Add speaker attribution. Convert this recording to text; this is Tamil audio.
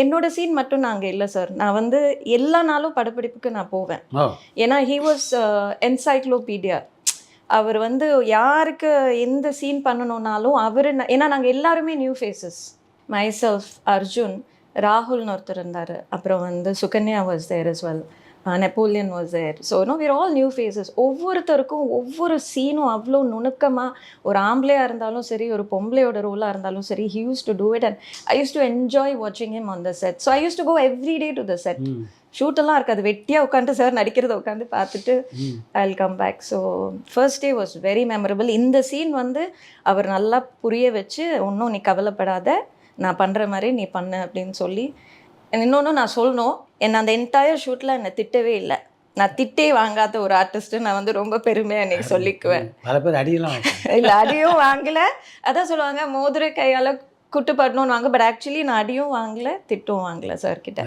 Speaker 1: என்னோட சீன் மட்டும் நான் அங்கே இல்லை சார். நான் வந்து எல்லா நாளும் படப்பிடிப்புக்கு நான் போவேன். ஏன்னா ஹீ வாஸ் என்சைக்ளோபீடியா. அவர் வந்து யாருக்கு எந்த சீன் பண்ணணும்னாலும் அவர், ஏன்னா நாங்கள் எல்லாருமே நியூ ஃபேஸஸ். மைசெல்ஃப், அர்ஜுன், ராகுல்னு ஒருத்தர் இருந்தார், அப்புறம் வந்து Sukanya was there as well, Napoleon was there. So we're all new faces. ஒவ்வொருத்தருக்கும் ஒவ்வொரு சீனும் அவ்வளோ நுணுக்கமாக, ஒரு ஆம்பளையாக இருந்தாலும் சரி, ஒரு பொம்பளையோட ரோலாக இருந்தாலும் சரி, he used to do it and I used to enjoy watching him on the set. So I used to go every day to the set. ஷூட்டெல்லாம் இருக்காது, வெட்டியாக உட்காந்து சார் நடிக்கிறத உட்காந்து பார்த்துட்டு I'll come back. So first day was very memorable. இந்த சீன் வந்து அவர் நல்லா புரிய வச்சு, ஒன்றும் நீ கவலைப்படாத, நான் பண்ணுற மாதிரி நீ பண்ணு அப்படின்னு சொல்லி. இன்னொன்று நான் சொல்லணும், என்னை அந்த என்டையர் ஷூட்டில் என்னை திட்டவே இல்லை. நான் திட்டே வாங்காத ஒரு ஆர்டிஸ்ட்டு நான் வந்து ரொம்ப பெருமையாக என்னைக்கு சொல்லிக்குவேன்.
Speaker 2: பல பேர் அடியெல்லாம்
Speaker 1: இல்லை, அடியும் வாங்கலை. அதான் சொல்லுவாங்க மோதிர கையால் குட்டுப்படணும்னு வாங்க, பட் ஆக்சுவலி நான் அடியும் வாங்கலை, திட்டும் வாங்கலை சார் கிட்ட.